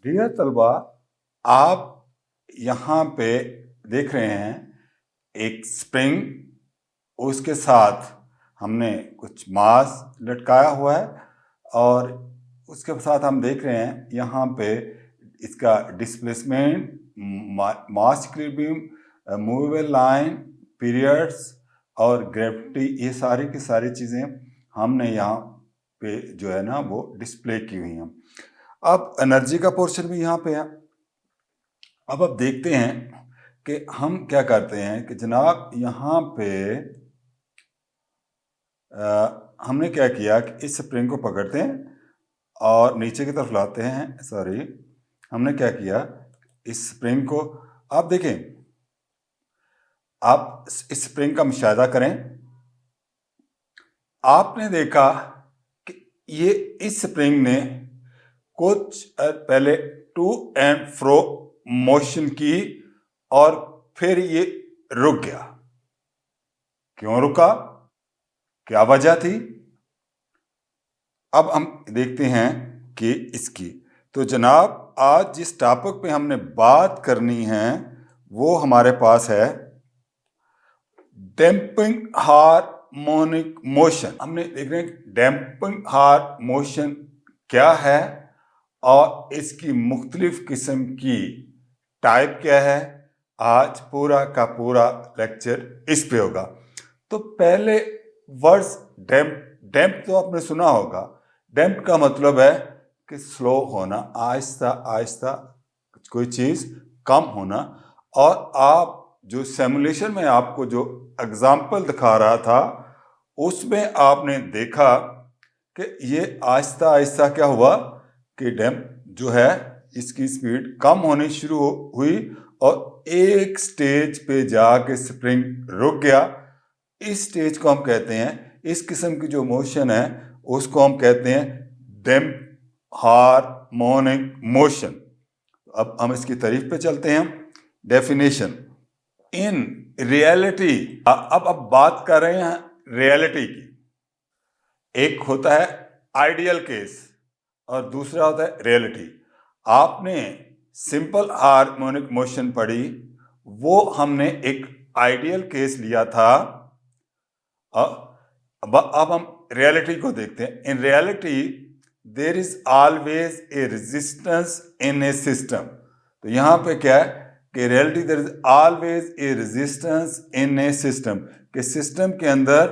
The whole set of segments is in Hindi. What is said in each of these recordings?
डियर तलबा, आप यहाँ पे देख रहे हैं एक स्प्रिंग, उसके साथ हमने कुछ मास लटकाया हुआ है और उसके साथ हम देख रहे हैं यहाँ पे इसका डिस्प्लेसमेंट, मास इक्विलिब्रियम, मूवेबल लाइन, पीरियड्स और ग्रेविटी, ये सारी की सारी चीज़ें हमने यहाँ पे जो है ना वो डिस्प्ले की हुई हैं। अब एनर्जी का पोर्शन भी यहाँ पे है। अब आप देखते हैं कि हम क्या करते हैं कि जनाब यहाँ पे हमने क्या किया कि इस स्प्रिंग को पकड़ते हैं और नीचे की तरफ लाते हैं। सॉरी, हमने क्या किया, इस स्प्रिंग को आप देखें, आप इस स्प्रिंग का मुशाहिदा करें। आपने देखा कि ये इस स्प्रिंग ने कुछ पहले टू एंड फ्रो मोशन की और फिर ये रुक गया। क्यों रुका, क्या वजह थी? अब हम देखते हैं कि इसकी, तो जनाब आज जिस टॉपिक पे हमने बात करनी है वो हमारे पास है डैम्पिंग हार्मोनिक मोशन। हमने देख रहे हैं डैम्पिंग हार्मोनिक मोशन क्या है और इसकी मुख्तलिफ किस्म की टाइप क्या है। आज पूरा का पूरा लेक्चर इस पे होगा। तो पहले वर्ड्स डैम्प तो आपने सुना होगा। डैम्प का मतलब है कि स्लो होना, आहिस्ता आहिस्ता कोई चीज़ कम होना। और आप जो सिमुलेशन में आपको जो एग्जाम्पल दिखा रहा था उसमें आपने देखा कि ये आहिस्ता आहिस्ता क्या हुआ कि डैम्प जो है इसकी स्पीड कम होनी शुरू हुई और एक स्टेज पे जाके स्प्रिंग रुक गया। इस स्टेज को हम कहते हैं, इस किस्म की जो मोशन है उसको हम कहते हैं डैम्प हार्मोनिक मोशन। अब हम इसकी तारीफ पे चलते हैं। डेफिनेशन इन रियलिटी, अब बात कर रहे हैं रियलिटी की। एक होता है आइडियल केस और दूसरा होता है रियलिटी। आपने सिंपल हार्मोनिक मोशन पढ़ी, वो हमने एक आइडियल केस लिया था। अब हम रियलिटी को देखते हैं। In reality there is always a resistance in a system. तो यहाँ पे क्या है कि reality there is always a resistance in a system, कि सिस्टम के अंदर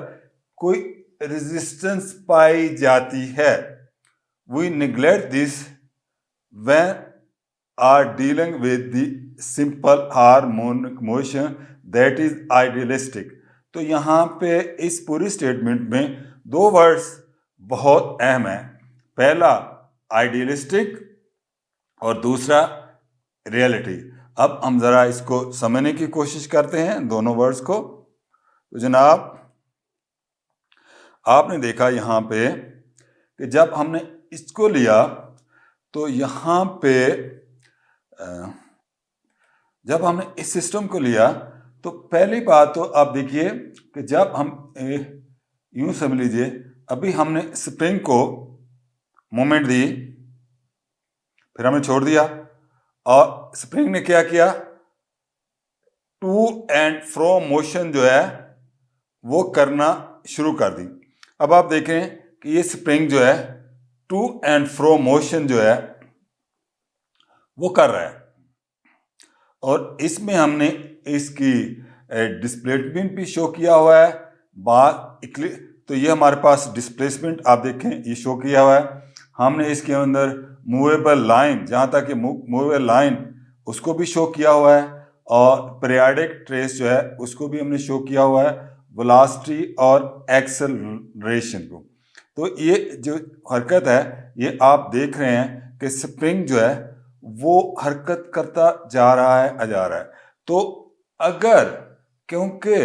कोई रेजिस्टेंस पाई जाती है। We neglect this when are dealing with the simple harmonic motion that is idealistic. तो यहाँ पे इस पूरी स्टेटमेंट में दो वर्ड्स बहुत अहम हैं। पहला आइडियलिस्टिक और दूसरा रियलिटी। अब हम ज़रा इसको समझने की कोशिश करते हैं दोनों वर्ड्स को। तो जनाब आपने देखा यहाँ पे कि जब हमने इसको लिया तो यहाँ पे जब हमने इस सिस्टम को लिया तो पहली बात तो आप देखिए कि जब हम यूं समझ लीजिए, अभी हमने स्प्रिंग को मोमेंट दी, फिर हमने छोड़ दिया और स्प्रिंग ने क्या किया, टू एंड फ्रो मोशन जो है वो करना शुरू कर दी। अब आप देखें कि ये स्प्रिंग जो है टू एंड फ्रो मोशन जो है वो कर रहा है और इसमें हमने इसकी डिस्प्लेसमेंट भी शो किया हुआ है। तो ये हमारे पास डिस्प्लेसमेंट आप देखें ये शो किया हुआ है। हमने इसके अंदर मूवेबल लाइन, जहाँ तक कि मूवेबल लाइन उसको भी शो किया हुआ है और पीरियोडिक ट्रेस जो है उसको भी हमने शो किया हुआ है, वेलोसिटी और एक्सेलरेशन को। तो ये जो हरकत है ये आप देख रहे हैं कि स्प्रिंग जो है वो हरकत करता जा रहा है। तो अगर, क्योंकि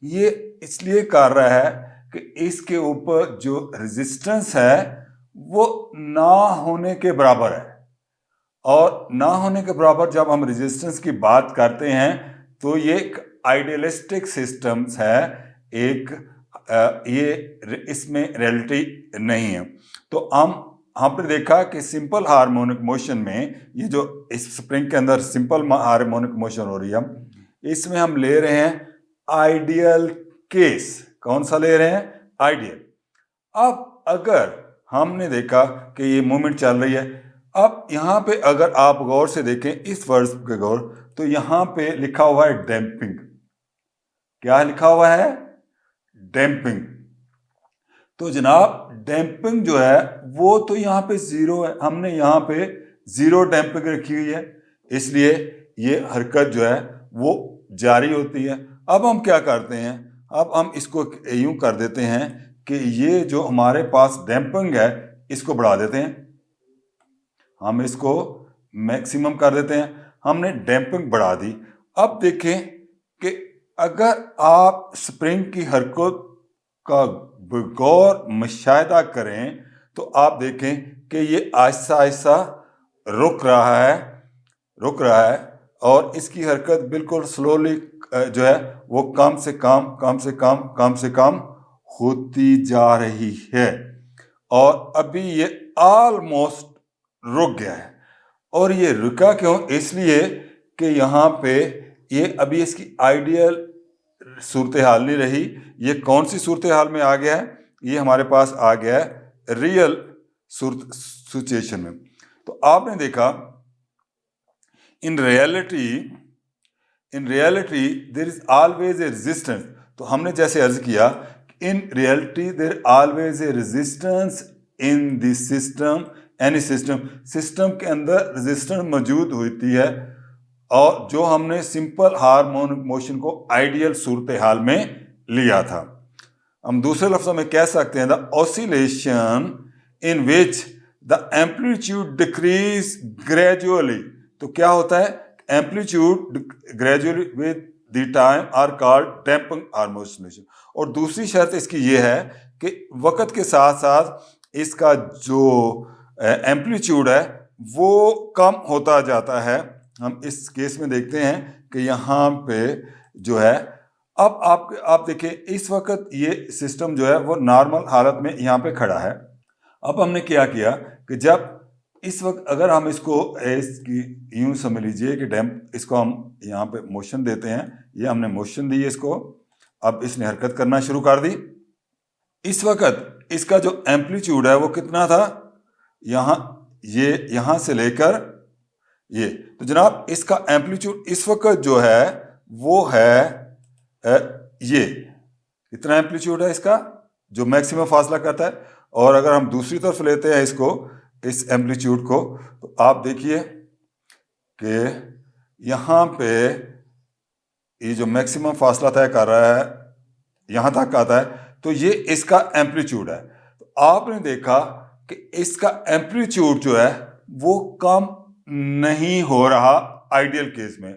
ये इसलिए कर रहा है कि इसके ऊपर जो रेजिस्टेंस है वो ना होने के बराबर है, और ना होने के बराबर जब हम रेजिस्टेंस की बात करते हैं तो ये एक आइडियलिस्टिक सिस्टम्स है, एक ये इसमें रियलिटी नहीं है। तो हम हमने देखा कि सिंपल हार्मोनिक मोशन में ये जो इस स्प्रिंग के अंदर सिंपल हार्मोनिक मोशन हो रही है, इसमें हम ले रहे हैं आइडियल केस। कौन सा ले रहे हैं? आइडियल। अब अगर हमने देखा कि ये मूवमेंट चल रही है, अब यहाँ पे अगर आप गौर से देखें इस वर्ड के गौर, तो यहाँ पे लिखा हुआ है डैम्पिंग। क्या लिखा हुआ है? डैम्पिंग। तो जनाब डैम्पिंग जो है वो तो यहाँ पे जीरो है, हमने यहाँ पे जीरो डैम्पिंग रखी हुई है, इसलिए ये हरकत जो है वो जारी होती है। अब हम क्या करते हैं, अब हम इसको यूं कर देते हैं कि ये जो हमारे पास डैम्पिंग है इसको बढ़ा देते हैं, हम इसको मैक्सिमम कर देते हैं। हमने डैम्पिंग बढ़ा दी। अब देखें कि अगर आप स्प्रिंग की हरकत का बगौर मुशाहिदा करें तो आप देखें कि ये आहिस्ता आहिस्ता रुक रहा है और इसकी हरकत बिल्कुल स्लोली जो है वो कम से कम होती जा रही है और अभी ये ऑलमोस्ट रुक गया है। और ये रुका क्यों? इसलिए कि यहाँ पे ये अभी इसकी आइडियल सूरत हाल नहीं रही। ये कौन सी सूरत हाल में आ गया है? ये हमारे पास आ गया है रियल सिचुएशन में। तो आपने देखा in reality there is always a resistance. तो हमने जैसे अर्ज किया in reality there always a resistance in this system, any system के अंदर रेजिस्टेंस मौजूद होती है और जो हमने सिंपल हार्मोनिक मोशन को आइडियल सूरत हाल में लिया था। हम दूसरे लफ्ज़ों में कह सकते हैं the oscillation in which the amplitude decrease gradually. तो क्या होता है? Amplitude gradually with the time are called damping harmonic. और दूसरी शर्त इसकी ये है कि वक्त के साथ साथ इसका जो एम्पलीट्यूड है वो कम होता जाता है। हम इस केस में देखते हैं कि यहाँ पे जो है अब आप देखिए इस वक्त ये सिस्टम जो है वो नॉर्मल हालत में यहाँ पे खड़ा है। अब हमने क्या किया कि जब इस वक्त अगर हम इसको यूं समझ लीजिए कि डैम्प, इसको हम यहाँ पे मोशन देते हैं, ये हमने मोशन दी इसको, अब इसने हरकत करना शुरू कर दी। इस वक्त इसका जो एम्पलीट्यूड है वो कितना था? यहाँ से लेकर ये, तो जनाब इसका एम्पलीट्यूड इस वक्त जो है वो है ये इतना एम्पलीट्यूड है इसका जो मैक्सिमम फासला करता है। और अगर हम दूसरी तरफ लेते हैं इसको, इस एम्पलीट्यूड को, तो आप देखिए कि यहाँ पे ये जो मैक्सिमम फासला तय कर रहा है यहाँ तक आता है, तो ये इसका एम्पलीट्यूड है। तो आपने देखा कि इसका एम्पलीट्यूड जो है वो कम नहीं हो रहा आइडियल केस में।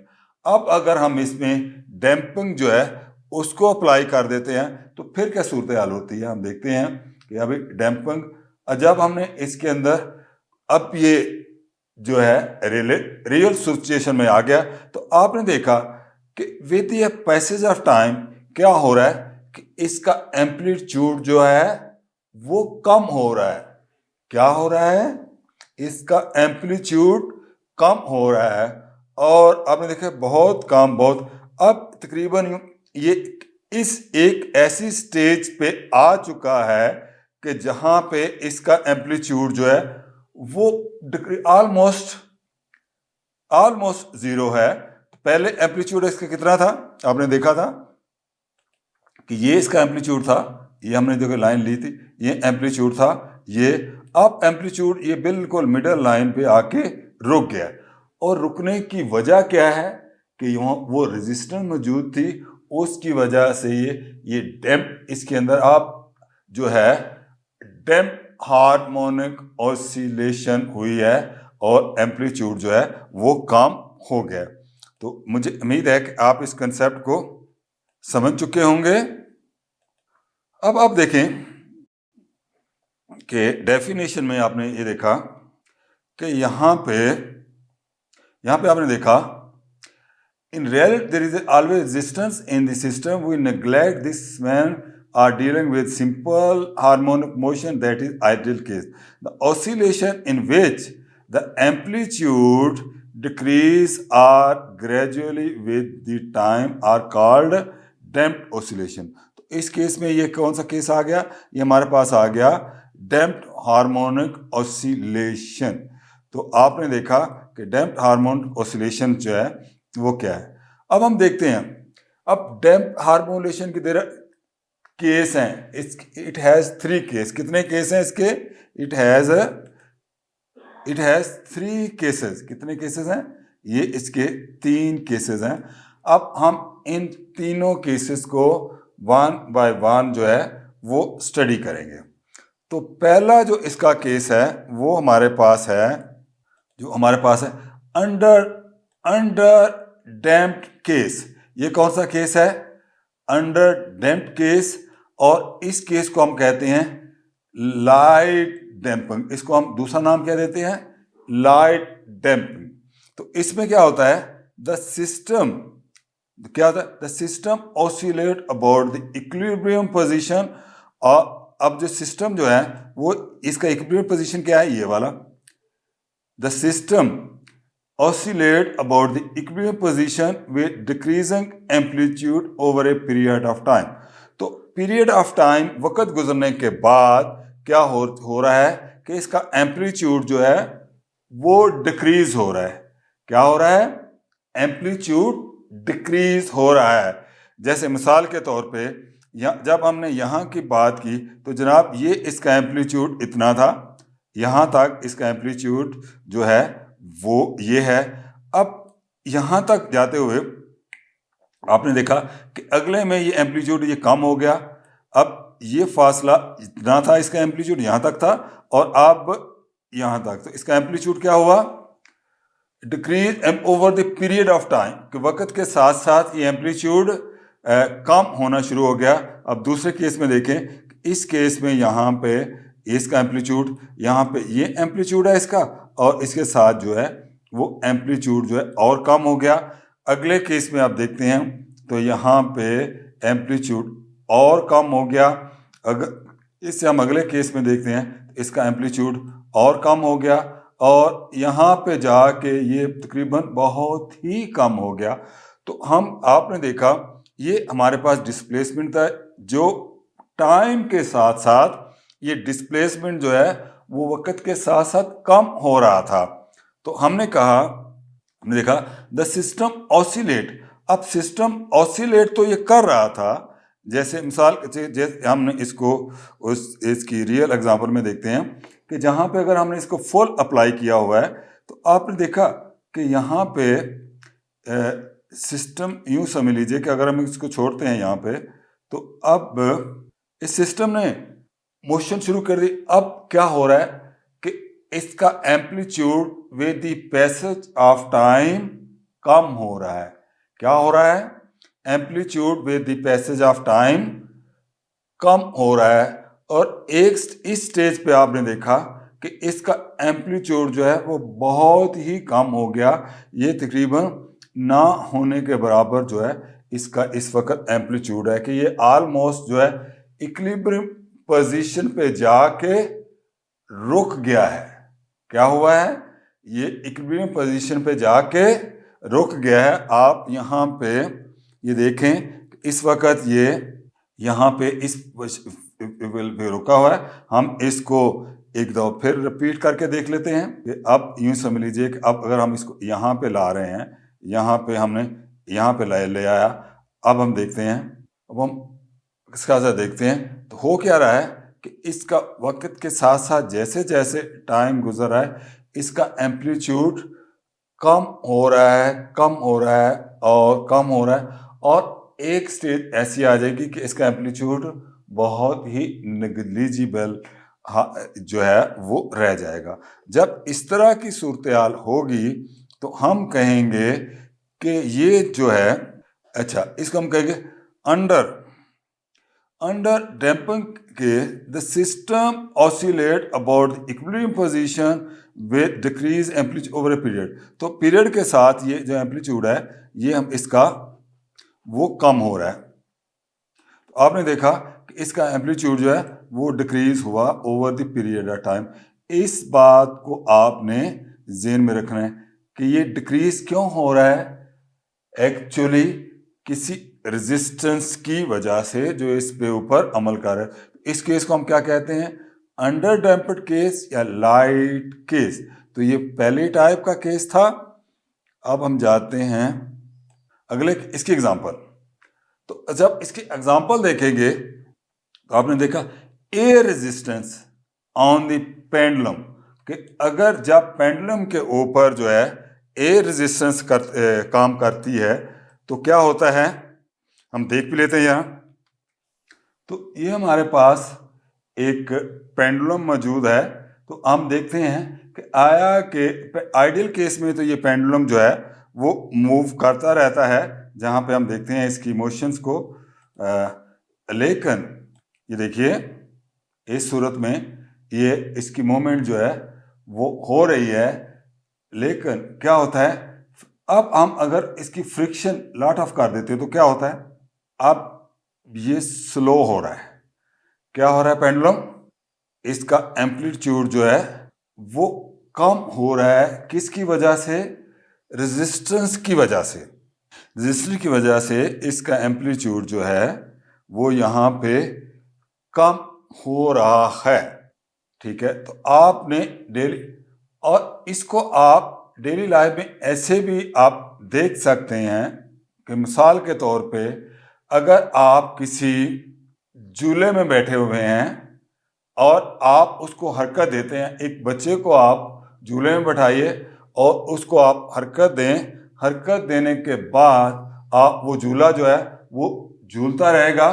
अब अगर हम इसमें डैम्पिंग जो है उसको अप्लाई कर देते हैं तो फिर क्या सूरत हाल होती है? हम देखते हैं कि अभी डैम्पिंग जब हमने इसके अंदर अब ये जो है रियल सिचुएशन में आ गया, तो आपने देखा कि with the passage of time क्या हो रहा है कि इसका एम्पलीट्यूड जो है वो कम हो रहा है। क्या हो रहा है? इसका एम्पलीट्यूड कम हो रहा है और आपने देखा बहुत कम, बहुत। अब तकरीबन ये इस एक ऐसी स्टेज पे आ चुका है कि जहां पे इसका एम्पलीट्यूड जो है वो ऑलमोस्ट जीरो है। पहले एम्पलीट्यूड इसका कितना था? आपने देखा था कि ये इसका एम्पलीट्यूड था, ये हमने देखो लाइन ली थी, ये एम्पलीट्यूड था ये। अब एम्पलीट्यूड ये बिल्कुल मिडल लाइन पे आके रुक गया और रुकने की वजह क्या है कि यहाँ वो रेजिस्टेंस मौजूद थी, उसकी वजह से ये डैम्प इसके अंदर आप जो है डैम्प हार्मोनिक ऑसिलेशन हुई है और एम्पलीट्यूड जो है वो कम हो गया। तो मुझे उम्मीद है कि आप इस कंसेप्ट को समझ चुके होंगे। अब आप देखें कि डेफिनेशन में आपने ये देखा कि यहाँ पे आपने देखा in reality there is always resistance in the system, we neglect this when are dealing with simple harmonic motion, that is ideal case. The oscillation in which the amplitude decrease are gradually with the time are called damped oscillation. तो इस केस में ये कौन सा केस आ गया? ये हमारे पास आ गया damped harmonic oscillation. तो आपने देखा कि damped harmonic oscillation जो है वो क्या है. अब हम देखते हैं. अब damped harmonic की देर केस हैं. It has 3 case. कितने केस हैं इसके? It has 3 cases. कितने केसेस हैं? ये इसके 3 केसेस हैं. अब हम इन तीनों केसेस को वन बाय वन जो है वो स्टडी करेंगे. तो पहला जो इसका केस है वो हमारे पास है अंडर डैम्प्ड केस. ये कौन सा केस है? Under damped case. और इस केस को हम कहते हैं लाइट डैम्पिंग. इसको हम दूसरा नाम क्या देते हैं? Light damping. तो इसमें क्या होता है? The system oscillate about the equilibrium position. और अब जो सिस्टम जो है वो इसका इक्विलिब्रियम पोजीशन क्या है? ये वाला. The system oscillate about the equilibrium position with decreasing amplitude over a period of time. तो period of time वक्त गुजरने के बाद क्या हो रहा है कि इसका एम्पलीट्यूड जो है वो डिक्रीज हो रहा है. क्या हो रहा है? एम्पलीट्यूड डिक्रीज हो रहा है. जैसे मिसाल के तौर पे जब हमने यहाँ की बात की तो जनाब ये इसका एम्पलीट्यूड इतना था, यहाँ तक इसका एम्पलीट्यूड जो है वो ये है. अब यहाँ तक जाते हुए आपने देखा कि अगले में ये एम्पलीट्यूड ये कम हो गया. अब ये फासला इतना था, इसका एम्पलीट्यूड यहाँ तक था और अब यहाँ तक. तो इसका एम्पलीट्यूड क्या हुआ? Decrease over the period of time. कि वक्त के साथ साथ ये एम्पलीट्यूड कम होना शुरू हो गया. अब दूसरे केस में देखें. इस केस में यहाँ पे इसका एम्पलीट्यूड, यहाँ पे ये एम्पलीट्यूड है इसका और इसके साथ जो है वो एम्पलीट्यूड जो है और कम हो गया. अगले केस में आप देखते हैं तो यहाँ पे एम्पलीट्यूड और कम हो गया. अगर इससे हम अगले केस में देखते हैं तो इसका एम्पलीट्यूड और कम हो गया और यहाँ पे जाके ये तकरीबन बहुत ही कम हो गया. तो आपने देखा ये हमारे पास डिस्प्लेसमेंट था जो टाइम के साथ साथ ये डिस्प्लेसमेंट जो है वो वक्त के साथ साथ कम हो रहा था. तो हमने देखा द सिस्टम ऑसिलेट. अब सिस्टम ऑसिलेट तो ये कर रहा था. जैसे जैसे हमने इसको इसकी रियल एग्जांपल में देखते हैं कि जहाँ पे अगर हमने इसको फुल अप्लाई किया हुआ है तो आपने देखा कि यहाँ पे सिस्टम यूँ समझ लीजिए कि अगर हम इसको छोड़ते हैं यहाँ पे तो अब इस सिस्टम ने मोशन शुरू कर दी. अब क्या हो रहा है कि इसका amplitude with the passage of time कम हो रहा है. क्या हो रहा है? Amplitude with the passage of time कम हो रहा है. और इस स्टेज पे आपने देखा कि इसका एम्पलीट्यूड जो है वो बहुत ही कम हो गया. ये तकरीबन ना होने के बराबर जो है इसका इस वक्त एम्पलीट्यूड है कि ये ऑलमोस्ट जो है इक्विलिब्रियम पोजीशन पे जाके रुक गया है. क्या हुआ है? ये इक्विलिब्रियम पोजीशन पे जाके रुक गया है. आप यहाँ पे ये देखें इस वक्त ये यहाँ पे इस पे रुका हुआ है. हम इसको एक दो फिर रिपीट करके देख लेते हैं कि अब यूँ समझ लीजिए कि अब अगर हम इसको यहाँ पे ला रहे हैं, यहाँ पे हमने यहाँ पे ले आया. अब हम देखते हैं, अब हम इसका देखते हैं तो हो क्या रहा है कि इसका वक्त के साथ साथ जैसे जैसे टाइम गुजर रहा है इसका एम्पलीट्यूड कम हो रहा है, कम हो रहा है और कम हो रहा है. और एक स्टेज ऐसी आ जाएगी कि इसका एम्पलीट्यूड बहुत ही नेग्लिजिबल जो है वो रह जाएगा. जब इस तरह की सूरत हाल होगी तो हम कहेंगे कि ये जो है, अच्छा इसको हम कहेंगे अंडर डैम्पिंग के the system oscillate about the equilibrium position with decrease amplitude over a period. तो पीरियड के साथ ये जो एम्पलीट्यूड है ये हम इसका वो कम हो रहा है. तो आपने देखा कि इसका एम्पलीट्यूड जो है वो डिक्रीज हुआ over the period of time. इस बात को आपने ज़हन में रखना है कि ये डिक्रीज क्यों हो रहा है, एक्चुअली किसी रेजिस्टेंस की वजह से जो इस पे ऊपर अमल कर रहा है। इस केस को हम क्या कहते हैं, अंडर डैम्प्ड केस या लाइट केस। तो ये पहले टाइप का केस था। अब हम जाते हैं अगले इसकी एग्जांपल। तो जब इसकी एग्जांपल देखेंगे तो आपने देखा air resistance on the pendulum, कि अगर जब पेंडुलम के ऊपर जो है एयर रेजिस्टेंस काम करती है तो क्या होता है, हम देख भी लेते हैं यहाँ। तो ये हमारे पास एक पेंडुलम मौजूद है। तो हम देखते हैं कि आया कि आइडियल केस में तो ये पेंडुलम जो है वो मूव करता रहता है, जहाँ पे हम देखते हैं इसकी मोशंस को। लेकिन ये देखिए इस सूरत में ये इसकी मूवमेंट जो है वो हो रही है, लेकिन क्या होता है, अब हम अगर इसकी फ्रिक्शन लॉट ऑफ कर देते हैं तो क्या होता है, अब ये स्लो हो रहा है। क्या हो रहा है, पेंडुलम इसका एम्पलीट्यूड जो है वो कम हो रहा है। किसकी वजह से, रेजिस्टेंस की वजह से। रेजिस्टेंस की वजह से इसका एम्पलीट्यूड जो है वो यहाँ पे कम हो रहा है। ठीक है, तो आपने डेली, और इसको आप डेली लाइफ में ऐसे भी आप देख सकते हैं कि मिसाल के तौर पे अगर आप किसी झूले में बैठे हुए हैं और आप उसको हरकत देते हैं, एक बच्चे को आप झूले में बैठाइए और उसको आप हरकत दें, हरकत देने के बाद आप वो झूला जो है वो झूलता रहेगा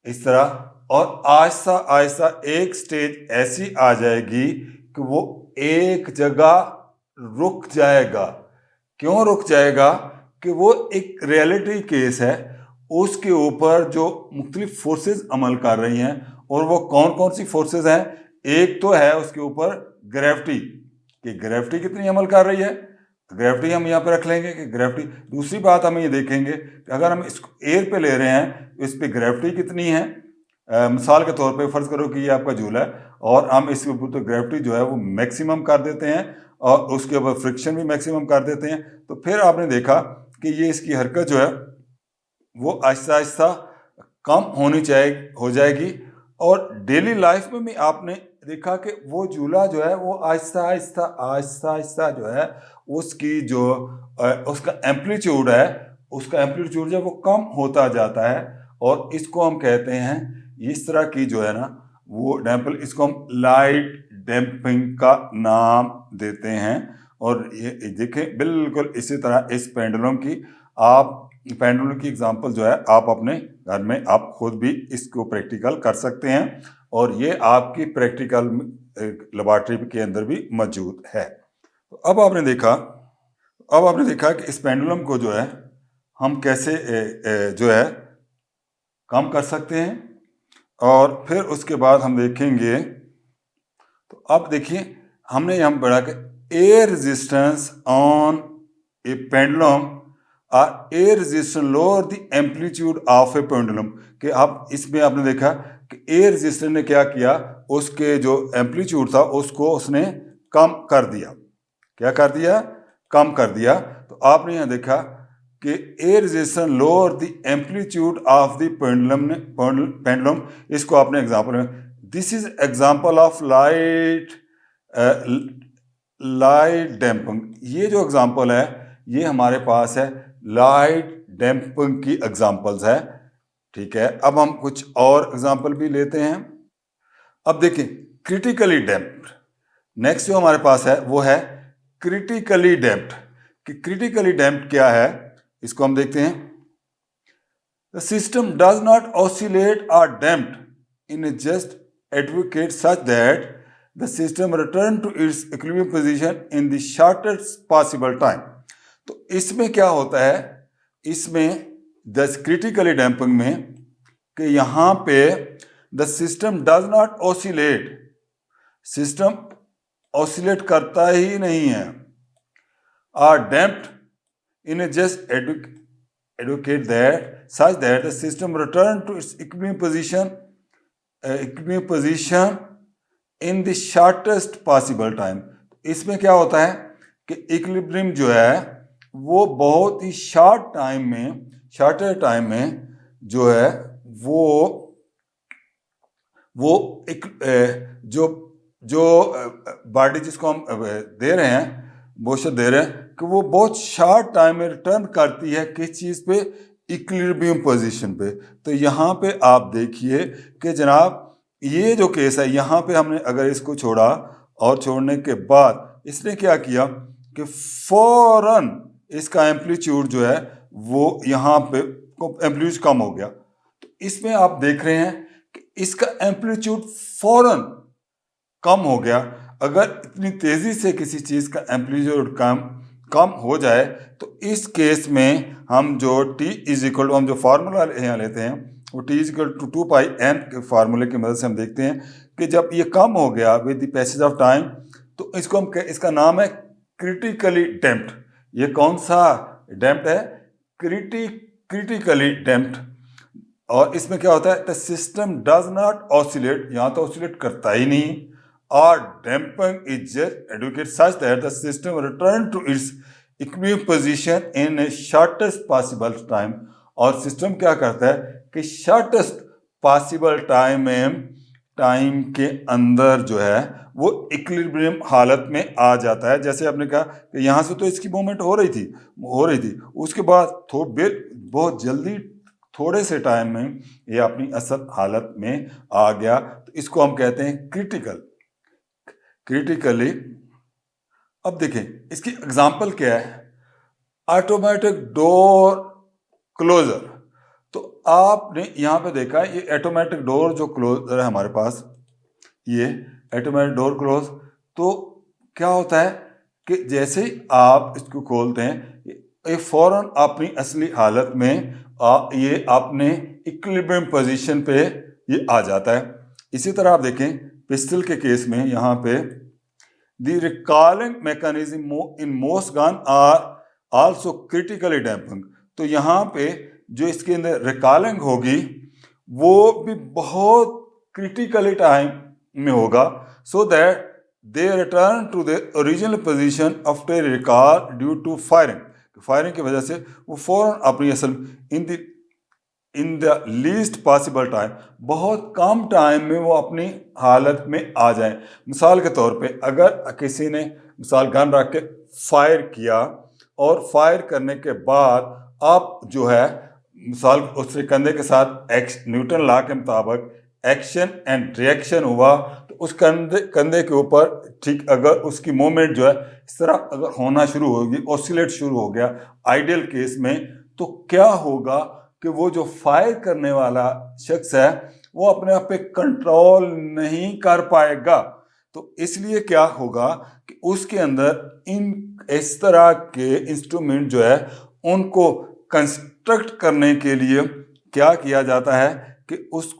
इस तरह, और आहिस्ता आहिस्ता एक स्टेज ऐसी आ जाएगी कि वो एक जगह रुक जाएगा। क्यों रुक जाएगा, कि वो एक रियलिटी केस है, उसके ऊपर जो मुख्तलिफ फोर्सेस अमल कर रही हैं। और वो कौन कौन सी फोर्सेस हैं, एक तो है उसके ऊपर ग्रेविटी, कि ग्रेविटी कितनी अमल कर रही है, ग्रेविटी हम यहाँ पे रख लेंगे कि ग्रेविटी। दूसरी बात हम ये देखेंगे कि अगर हम इसको एयर पे ले रहे हैं तो इस पे ग्रेविटी कितनी है। मिसाल के तौर पे फर्ज करो कि ये आपका झूला है और हम इसके ऊपर तो ग्रेविटी जो है वो मैक्सिमम कर देते हैं और उसके ऊपर फ्रिक्शन भी मैक्सिमम कर देते हैं। तो फिर आपने देखा कि ये इसकी हरकत जो है वो आहिस्ता आहिस्ता कम हो जाएगी। और डेली लाइफ में भी आपने देखा कि वो झूला जो है वो आहिस्ता आहिस्ता जो है उसकी जो उसका एम्पलीट्यूड है, उसका एम्पलीट्यूड जो है वो कम होता जाता है। और इसको हम कहते हैं, इस तरह की जो है ना वो डैम्पल, इसको हम लाइट डैम्पिंग का नाम देते हैं। और ये देखें बिल्कुल इसी तरह इस पेंडुलम की, आप पेंडुलम की एग्जांपल जो है आप अपने घर में आप खुद भी इसको प्रैक्टिकल कर सकते हैं और ये आपकी प्रैक्टिकल लेबॉर्ट्री के अंदर भी मौजूद है। तो अब आपने देखा कि इस पेंडुलम को जो है हम कैसे जो है कम कर सकते हैं। और फिर उसके बाद हम देखेंगे, तो अब देखिए हमने यहाँ पढ़ा कि air resistance on a pendulum और air resistance lower the amplitude of a pendulum, कि अब इसमें आपने देखा कि एयर रेजिस्टेंस ने क्या किया, उसके जो एम्पलीट्यूड था उसको उसने कम कर दिया। क्या कर दिया, कम कर दिया। तो आपने यहाँ देखा कि air resistance lower the amplitude of the pendulum, इसको आपने एग्जांपल में, this is example of light damping. ये जो एग्जांपल है ये हमारे पास है लाइट डैम्पिंग की एग्जांपल्स है। ठीक है, अब हम कुछ और एग्जांपल भी लेते हैं। अब देखिए क्रिटिकली डैम्प्ड, नेक्स्ट जो हमारे पास है वो है क्रिटिकली डैम्प्ड। कि क्रिटिकली डैम्प्ड क्या है, इसको हम देखते हैं। The system does not oscillate और damped in just advocate such that the system return to its equilibrium position in the shortest possible time. तो इसमें क्या होता है, इसमें द क्रिटिकली डैम्पिंग में कि यहाँ पे the system does not oscillate, system oscillate करता ही नहीं है, are damped in a just educate that such that the system return to its equilibrium position in the shortest possible time। इसमें क्या होता है कि इक्विलिब्रियम जो है वो बहुत ही शॉर्टर टाइम में जो है वो एक जो जो बॉडी जिसको हम दे रहे हैं, मोशन दे रहे हैं कि वो बहुत शॉर्ट टाइम में रिटर्न करती है किस चीज़ पे, इक्विलिब्रियम पोजीशन पे। तो यहाँ पे आप देखिए कि जनाब ये जो केस है, यहाँ पे हमने अगर इसको छोड़ा और छोड़ने के बाद इसने क्या किया कि फौरन इसका एम्पलीट्यूड जो है वो यहाँ पे एम्पलीट्यूड कम हो गया। तो इसमें आप देख रहे हैं कि इसका एम्पलीट्यूड फौरन कम हो गया। अगर इतनी तेजी से किसी चीज का एम्पलीट्यूड कम हो जाए तो इस केस में हम जो t इज इक्वल टू, हम जो फार्मूला यहाँ लेते हैं वो t is equal to 2πn के फार्मूले की मदद से हम देखते हैं कि जब ये कम हो गया with the passage of time तो इसका नाम है क्रिटिकली डैम्प्ड। ये कौन सा डैम्प्ड है? Critically damped. और इसमें क्या होता है, the system does not oscillate, यहाँ तो ऑसिलेट करता ही नहीं, और damping is adequate such that the system return to its equilibrium position in a shortest possible time. और सिस्टम क्या करता है कि शॉर्टेस्ट पॉसिबल टाइम के अंदर जो है वो इक्विलिब्रियम हालत में आ जाता है। जैसे आपने कहा कि यहाँ से तो इसकी मूवमेंट हो रही थी, उसके बाद बहुत जल्दी थोड़े से टाइम में ये अपनी असल हालत में आ गया। तो इसको हम कहते हैं क्रिटिकली। अब देखें इसकी एग्जांपल क्या है, ऑटोमेटिक डोर क्लोजर। तो आपने यहाँ पे देखा है ये ऑटोमेटिक डोर जो क्लोजर है हमारे पास, ये ऑटोमेटिक डोर क्लोज, तो क्या होता है कि जैसे ही आप इसको खोलते हैं ये फौरन अपनी असली हालत में ये अपने इक्विलिब्रियम पोजीशन पे ये आ जाता है। इसी तरह आप देखें पिस्टल के केस में यहाँ पे the recoiling mechanism in most gun are also critically damping. तो यहाँ पे जो इसके अंदर रिकॉलिंग होगी वो भी बहुत क्रिटिकली टाइम में होगा, so that they return to the original position after recoil due to firing की वजह से वो फौरन अपनी असल in the least possible time, बहुत कम टाइम में वो अपनी हालत में आ जाए। मिसाल के तौर पे अगर किसी ने मिसाल गन रख के फायर किया और फायर करने के बाद आप जो है मिसाल उसके कंधे के साथ न्यूटन लॉ के मुताबिक एक्शन एंड रिएक्शन हुआ, तो उस कंधे के ऊपर ठीक अगर उसकी मूवमेंट जो है इस तरह अगर होना शुरू होगी, ऑसिलेट शुरू हो गया आइडियल केस में, तो क्या होगा कि वो जो फायर करने वाला शख्स है वो अपने आप पे कंट्रोल नहीं कर पाएगा। तो इसलिए क्या होगा कि उसके अंदर इस तरह के इंस्ट्रूमेंट जो है उनको कंस्ट्रक्ट करने के लिए क्या किया जाता है कि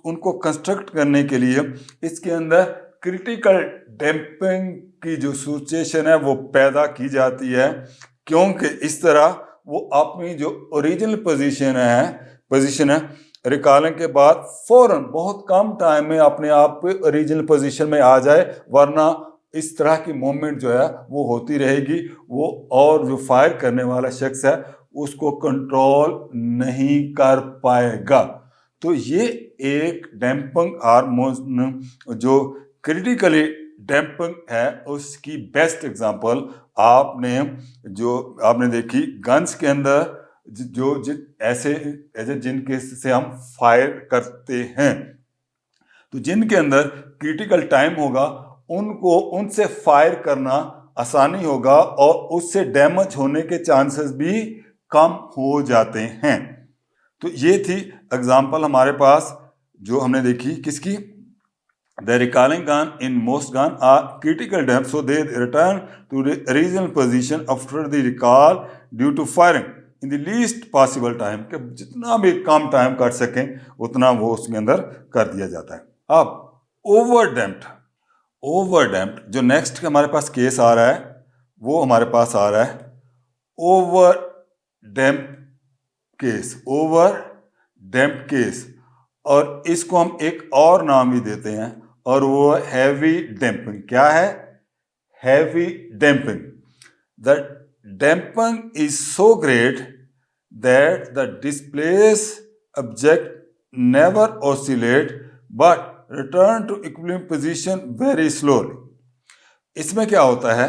उनको कंस्ट्रक्ट करने के लिए इसके अंदर क्रिटिकल डैम्पिंग की जो सिचुएशन है वो पैदा की जाती है, क्योंकि इस तरह वो अपनी जो ओरिजिनल पोजीशन है रिकॉलिंग के बाद फौरन बहुत कम टाइम में अपने आप पे ओरिजिनल पोजीशन में आ जाए, वरना इस तरह की मूवमेंट जो है वो होती रहेगी वो, और जो फायर करने वाला शख्स है उसको कंट्रोल नहीं कर पाएगा। तो ये एक डैम्पिंग हार्मोन जो क्रिटिकली डैम्पिंग है उसकी बेस्ट एग्जांपल आपने देखी गन्स के अंदर ऐसे जिनके से हम फायर करते हैं, तो जिनके अंदर क्रिटिकल टाइम होगा उनसे फायर करना आसानी होगा और उससे डैमेज होने के चांसेस भी कम हो जाते हैं। तो ये थी एग्जांपल हमारे पास जो हमने देखी किसकी, the recoiling gun in most gun are critical damp, so they return to the original position after the recoil due to firing in the least possible time, कि जितना भी कम टाइम कर सकें उतना वो उसके अंदर कर दिया जाता है। अब ओवर डैम्प्ड जो नेक्स्ट हमारे पास केस आ रहा है वो हमारे पास आ रहा है over damp case, over damped case, और इसको हम एक और नाम भी देते हैं और वो हैवी डैम्पिंग। क्या है? Heavy damping. The damping is so great that the displaced object never oscillate but return to equilibrium position very slowly। इसमें क्या होता है?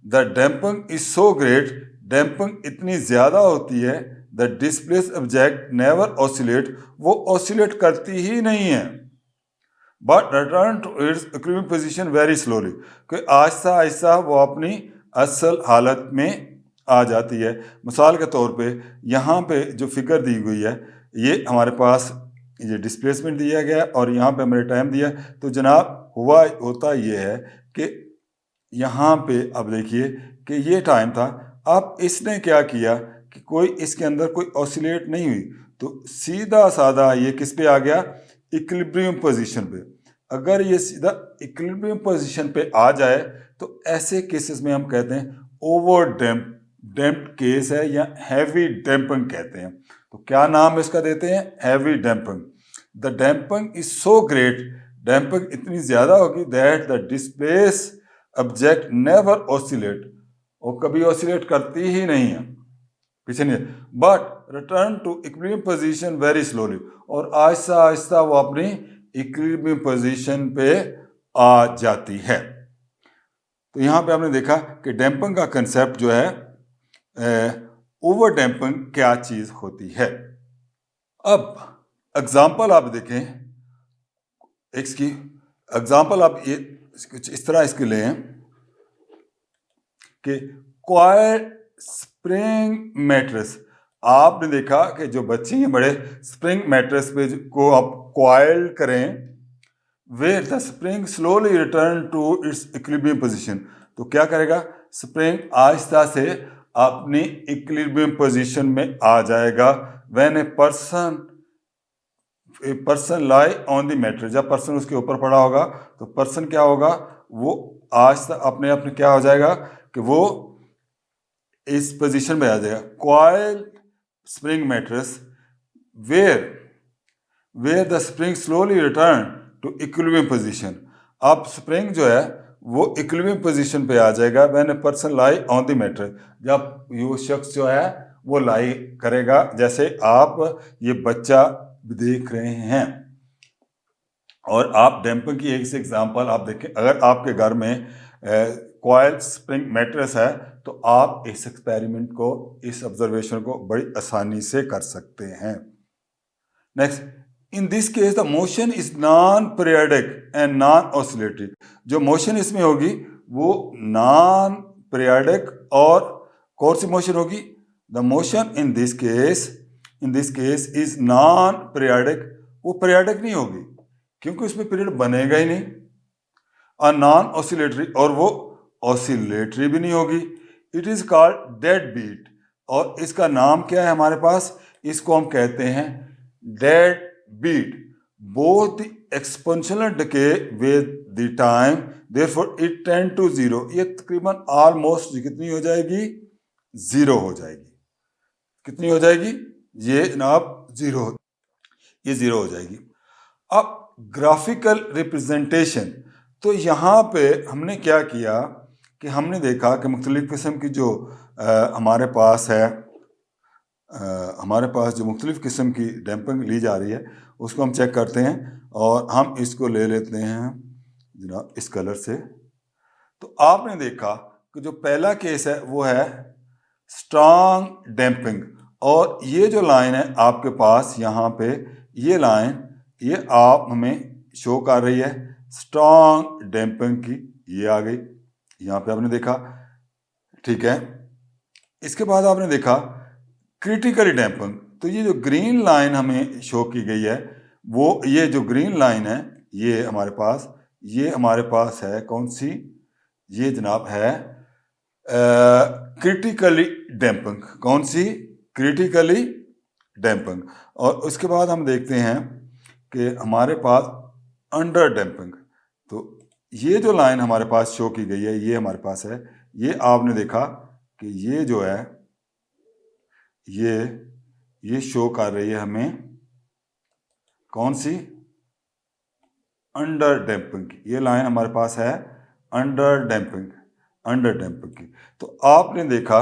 The damping is so great, damping इतनी ज्यादा होती है, the displaced object never oscillate, वो ऑसिलेट करती ही नहीं है, but return to its equilibrium position very slowly, कि आहिस्ता आहिस्ता वो अपनी असल हालत में आ जाती है। मिसाल के तौर पे यहाँ पे जो फिगर दी हुई है, ये हमारे पास ये डिस्प्लेसमेंट दिया गया और यहाँ पे हमने टाइम दिया। तो जनाब होता ये है कि यहाँ पे अब देखिए कि ये टाइम था। अब इसने क्या किया कि कोई इसके अंदर कोई ऑसिलेट नहीं हुई, तो सीधा साधा ये किस पे आ गया? इक्विलिब्रियम पोजीशन पे। अगर ये सीधा इक्विलिब्रियम पोजीशन पे आ जाए तो ऐसे केसेस में हम कहते हैं ओवर डैम्प्ड केस है या हैवी डैम्पिंग कहते हैं। तो क्या नाम इसका देते हैं? Heavy damping. The damping is so great, damping इतनी ज्यादा होगी that the displace object never oscillate, और कभी ऑसिलेट करती ही नहीं है, पीछे नहीं, but return to equilibrium position very slowly, और आहिस्ता आहिस्ता वो अपनी इक्विलिब्रियम पोजीशन पे आ जाती है। तो यहाँ पे आपने देखा कि डैम्पिंग का कंसेप्ट जो है, ओवर डैम्पिंग क्या चीज होती है। अब एग्जाम्पल आप देखें, इसकी एग्जाम्पल आप ये कुछ इस तरह इसके लें कि क्वाइल्ड स्प्रिंग मैट्रेस। आपने देखा कि जो बच्चे हैं बड़े, स्प्रिंग मैट्रेस पे को आप क्वाइल्ड करें, where the spring slowly return to its equilibrium position, तो क्या करेगा? स्प्रिंग आहिस्ता से अपनी इक्विलिब्रियम पोजीशन में आ जाएगा। When a person lie on the mattress, जब पर्सन उसके ऊपर पड़ा होगा तो पर्सन क्या होगा? वो आहिस्ता अपने आप में क्या हो जाएगा कि वो इस पोजीशन में आ जाएगा। Coil spring mattress where the spring slowly return to equilibrium position. अब स्प्रिंग जो है वो इक्विलिब्रियम पोजीशन पे आ जाएगा when a person lie on the mattress, जब वो शख्स जो है वो लाई करेगा, जैसे आप ये बच्चा देख रहे हैं। और आप डैम्पिंग की एक से एग्जांपल आप देखें, अगर आपके घर में क्वाइल स्प्रिंग मैट्रेस है तो आप इस एक्सपेरिमेंट को, इस ऑब्जर्वेशन को बड़ी आसानी से कर सकते हैं। Next, in this case the motion is non periodic and non oscillatory. जो मोशन इसमें होगी वो नॉन पीरियडिक और कौन सी मोशन होगी? The motion in this case is non periodic, वो पीरियडिक नहीं होगी क्योंकि उसमें पीरियड बनेगा ही नहीं, और नॉन ऑसिलेटरी, और वो ऑसिलेटरी भी नहीं होगी। It is called dead beat, और इसका नाम क्या है हमारे पास? इसको हम कहते हैं dead beat. Both the exponential decay with the time, therefore it tend to zero, ये तकरीबन ऑलमोस्ट कितनी हो जाएगी? जीरो हो जाएगी। कितनी हो जाएगी? ये जनाब जीरो, ये जीरो हो जाएगी। अब ग्राफिकल रिप्रेजेंटेशन, तो यहाँ पे हमने क्या किया कि हमने देखा कि मुख्तलिफ किस्म की जो हमारे पास है, हमारे पास जो मुख्तलिफ किस्म की डैम्पिंग ली जा रही है उसको हम चेक करते हैं, और हम इसको ले लेते हैं जनाब इस कलर से। तो आपने देखा कि जो पहला केस है वो है स्ट्रॉन्ग डैम्पिंग, और ये जो लाइन है आपके पास यहाँ पे, ये लाइन ये आप हमें शो कर रही है स्ट्रॉन्ग डैम्पिंग की, ये आ गई यहाँ पे आपने देखा, ठीक है। इसके बाद आपने देखा क्रिटिकली डैम्पिंग, तो ये जो ग्रीन लाइन हमें शो की गई है, वो ये जो ग्रीन लाइन है ये हमारे पास है कौन सी? ये जनाब है क्रिटिकली डैम्पिंग। कौन सी? Critically damping. और उसके बाद हम देखते हैं कि हमारे पास अंडर डैम्पिंग, तो ये जो लाइन हमारे पास शो की गई है ये हमारे पास है, ये आपने देखा कि ये जो है ये शो कर रही है हमें कौन सी, अंडर डैम्पिंग की। ये लाइन हमारे पास है अंडर डैम्पिंग की। तो आपने देखा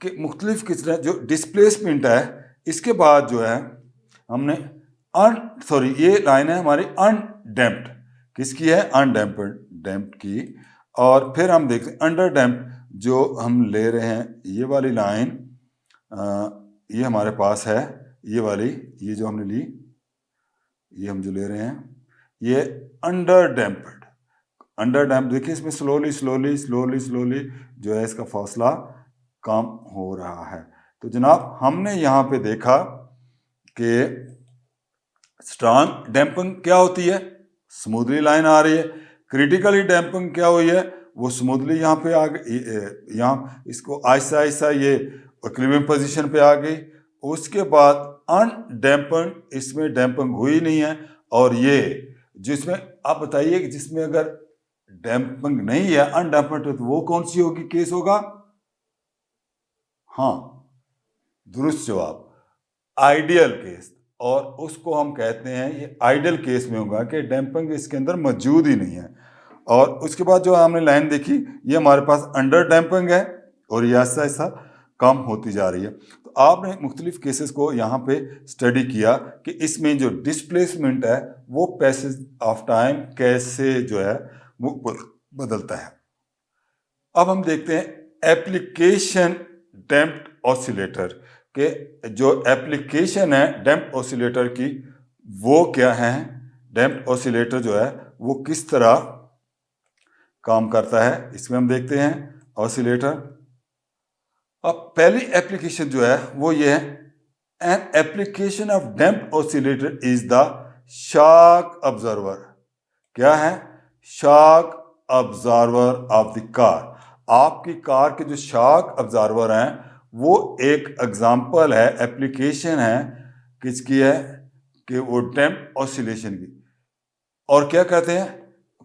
कि मुख्तलिफ किस्म जो डिस्प्लेसमेंट है, इसके बाद जो है हमने ये लाइन है हमारी अनडैम्प्ड, किसकी है, अनडैम्प्ड की। और फिर हम देखते हैं अंडर डैम्प्ड जो हम ले रहे हैं, ये वाली लाइन, ये हमारे पास है, ये वाली, ये जो हमने ली, ये हम जो ले रहे हैं ये अंडर डैम्प्ड। देखिए इसमें स्लोली जो है इसका फासला कम हो रहा है। तो जनाब हमने यहाँ पे देखा कि स्ट्रांग डैम्पिंग क्या होती है, स्मूथली लाइन आ रही है। क्रिटिकली डैम्पिंग क्या हुई है, वो स्मूथली यहाँ पे आ गई, यहाँ इसको आहिस्ता आहिस्ता ये इक्विलिब्रियम पोजीशन पे आ गई। उसके बाद अनडैम्पिंग, इसमें डैम्पिंग हुई नहीं है। और ये जिसमें आप बताइए कि जिसमें अगर डैम्पिंग नहीं है, अनडैम्प्ड, तो वो कौन सी होगी, केस होगा, हाँ दुरुस्त जवाब, आइडियल केस। और उसको हम कहते हैं ये आइडियल केस में होगा कि डैम्पिंग इसके अंदर मौजूद ही नहीं है। और उसके बाद जो हमने लाइन देखी, ये हमारे पास अंडर डैम्पिंग है और ये ऐसा ऐसा कम होती जा रही है। तो आपने मुख्तलिफ केसेस को यहाँ पे स्टडी किया कि इसमें जो डिस्प्लेसमेंट है वो पैसेज ऑफ टाइम कैसे जो है वो बदलता है। अब हम देखते हैं एप्लीकेशन डैम्प्ड ऑसिलेटर के, जो एप्लीकेशन है डैम्प्ड ऑसिलेटर की वो क्या है, डैम्प्ड ऑसिलेटर जो है वो किस तरह काम करता है, इसमें हम देखते हैं ऑसिलेटर। अब पहली एप्लीकेशन जो है वो ये है, an application of damped oscillator is the shock observer. क्या है, shock observer of the car. आपकी कार के जो शॉक ऑब्जर्वर हैं वो एक एग्जाम्पल है, एप्लीकेशन है, किसकी है, कि वो डैम्प्ड ऑसिलेशन की। और क्या कहते हैं,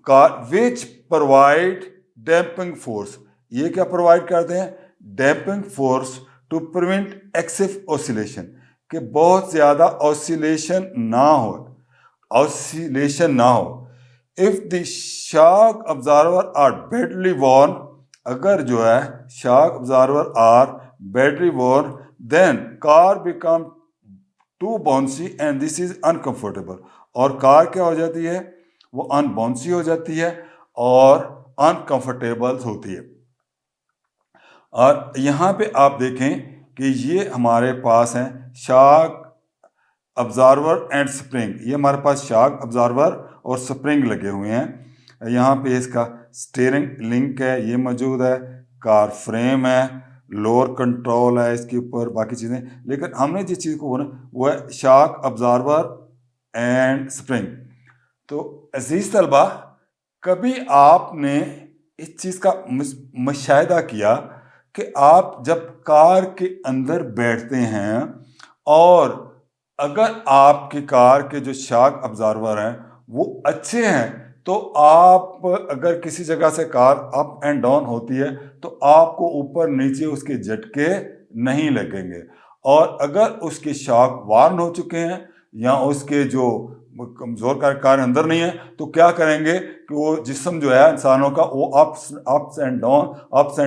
car which provide damping force, ये क्या प्रोवाइड करते हैं, damping force to prevent excess oscillation, कि बहुत ज्यादा ऑसिलेशन ना हो। If the shock absorber are badly worn, अगर जो है shock absorber are badly worn, then car become too bouncy and this is uncomfortable. और कार क्या हो जाती है, वो अनबाउंसी हो जाती है और अनकंफर्टेबल होती है। और यहाँ पे आप देखें कि ये हमारे पास हैं शॉक ऑब्जर्वर एंड स्प्रिंग, ये हमारे पास शॉक ऑब्जर्वर और स्प्रिंग लगे हुए हैं। यहाँ पे इसका स्टीयरिंग लिंक है, ये मौजूद है, कार फ्रेम है, लोअर कंट्रोल है इसके ऊपर, बाकी चीज़ें। लेकिन हमने जिस चीज़ को बोला वो है शॉक ऑब्जर्वर एंड स्प्रिंग। तो अजीज तलबा, कभी आपने इस चीज़ का मुशाहिदा किया कि आप जब कार के अंदर बैठते हैं और अगर आपकी कार के जो शॉक ऑब्जर्वर हैं वो अच्छे हैं, तो आप अगर किसी जगह से कार अप एंड डाउन होती है तो आपको ऊपर नीचे उसके झटके नहीं लगेंगे। और अगर उसके शॉक वार्न हो चुके हैं या उसके जो कमजोर कार अंदर नहीं है, तो क्या करेंगे कि वो जिस्म जो है इंसानों का वो अप्स एंड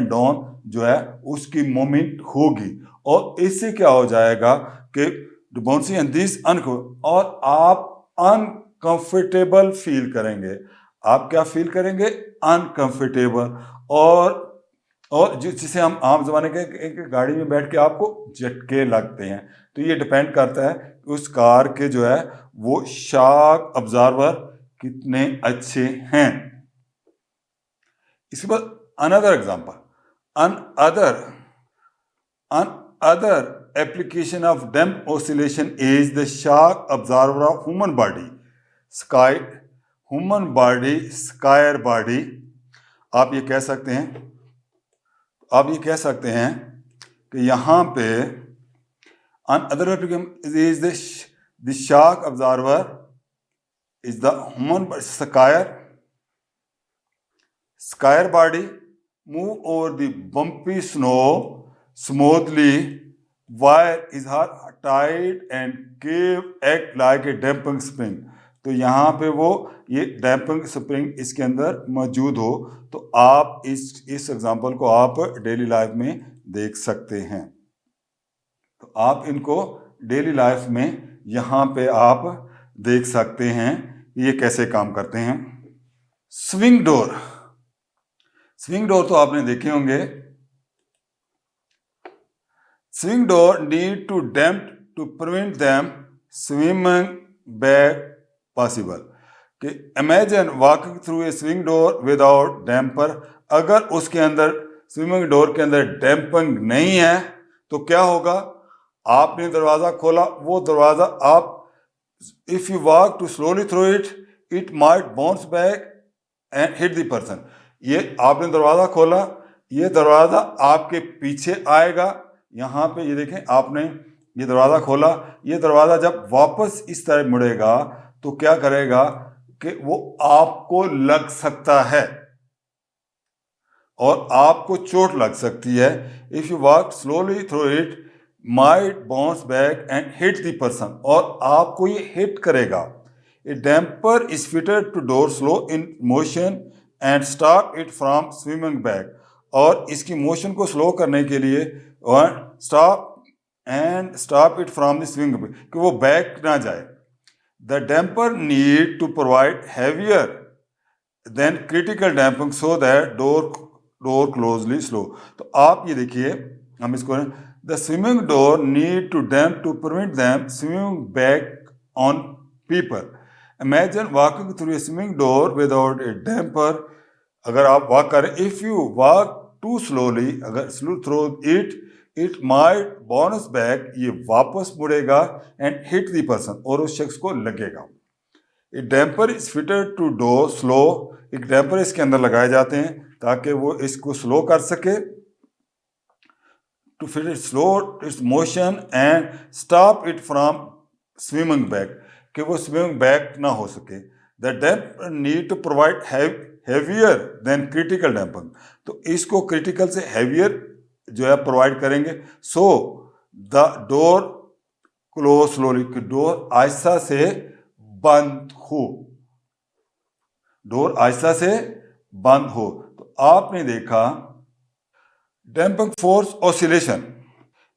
डाउन जो है उसकी मूवमेंट होगी। और इससे क्या हो जाएगा कि बाउंसिंग एंड दिस और आप अनकंफर्टेबल फील करेंगे। आप क्या फील करेंगे, अनकंफर्टेबल। और जिसे हम आम जमाने के गाड़ी में बैठ के आपको झटके लगते हैं। तो ये डिपेंड करता है कि उस कार के जो है वो शॉक ऑब्जर्वर कितने अच्छे हैं। इसके बाद another example, another application of damped oscillation is the shock observer of human body, square body। आप ये कह सकते हैं कि यहाँ पे another application is the shock observer is the human square body move over the bumpy snow smoothly wire is tight and cave act like a damping spring. तो यहाँ पे वो ये डैम्पिंग स्प्रिंग इसके अंदर मौजूद हो, तो आप इस एग्जांपल को आप डेली लाइफ में देख सकते हैं। तो आप इनको डेली लाइफ में यहाँ पे आप देख सकते हैं ये कैसे काम करते हैं। स्विंग डोर, स्विंग डोर तो आपने देखे होंगे। Swing door need to damp to prevent them swimming back possible. कि imagine walking through a swing door without damper. अगर उसके अंदर स्विमिंग डोर के अंदर डैम्पिंग नहीं है तो क्या होगा, आपने दरवाज़ा खोला, वो दरवाज़ा आप if you walk too slowly through it, it might bounce back and hit the person. ये आपने दरवाज़ा खोला, ये दरवाज़ा आपके पीछे आएगा। यहाँ पे ये देखें, आपने ये दरवाज़ा खोला, ये दरवाज़ा जब वापस इस तरह मुड़ेगा तो क्या करेगा कि वो आपको लग सकता है और आपको चोट लग सकती है। If you walk slowly through it might bounce back and hit the person, और आपको ये हिट करेगा। A damper is fitted to door slow in motion and stop it from swimming back. और इसकी मोशन को स्लो करने के लिए stop it from the swing back, कि वो बैक ना जाए। The damper need to provide heavier than critical damping so that door closely slow. तो आप ये देखिए, हम इसको the swimming door need to damp to prevent them swimming back on people. Imagine walking through a swimming door without a damper. अगर आप वॉक करें, if you walk too slowly, अगर slow through it might bounce back, ये वापस मुड़ेगा एंड हिट द पर्सन, और उस शख्स को लगेगा। A damper is fitted to door slow. एक डैम्पर इसके अंदर लगाए जाते हैं ताकि वो इसको स्लो कर सके, to fit it slow its motion and stop it from swimming back, कि वो स्विमिंग बैक ना हो सके। The damper need to provide heavier than critical damping. तो इसको क्रिटिकल से हैवियर जो है प्रोवाइड करेंगे। So the door close slowly, कि डोर आहिस्ता से बंद हो, डोर आहिस्ता से बंद हो। तो आपने देखा damping force oscillation.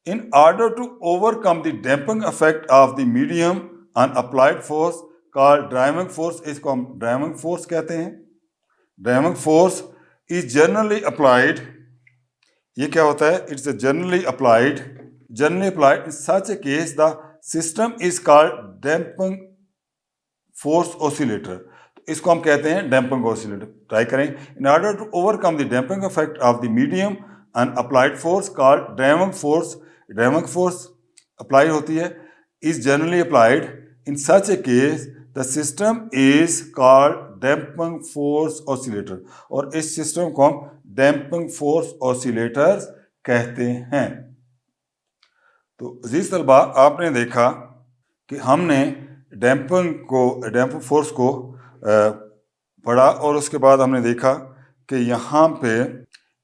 In order to overcome the damping effect of the medium on applied force called driving force, इसको हम ड्राइविंग फोर्स कहते हैं। Driving force is generally applied, ये क्या होता है, it's generally applied in such a case the system is called damping force oscillator. तो इसको हम कहते हैं डैम्पिंग ऑसिलेटर। ट्राई करें। In order to overcome the damping effect of the medium and applied force called driving force. Driving force apply होती है, is generally applied in such a case the system is called damping force oscillator. और इस सिस्टम को हम डैम्पिंग फोर्स ऑसिलेटर्स कहते हैं। तो अजीज तलबा, आपने देखा कि हमने डैम्पिंग फोर्स को पढ़ा, और उसके बाद हमने देखा कि यहाँ पे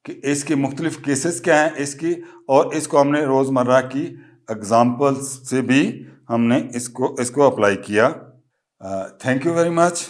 कि इसके मुख्तलिफ केसेस क्या हैं इसकी, और इसको हमने रोज़मर्रा की एग्जाम्पल्स से भी हमने इसको अप्लाई किया। Thank you very much.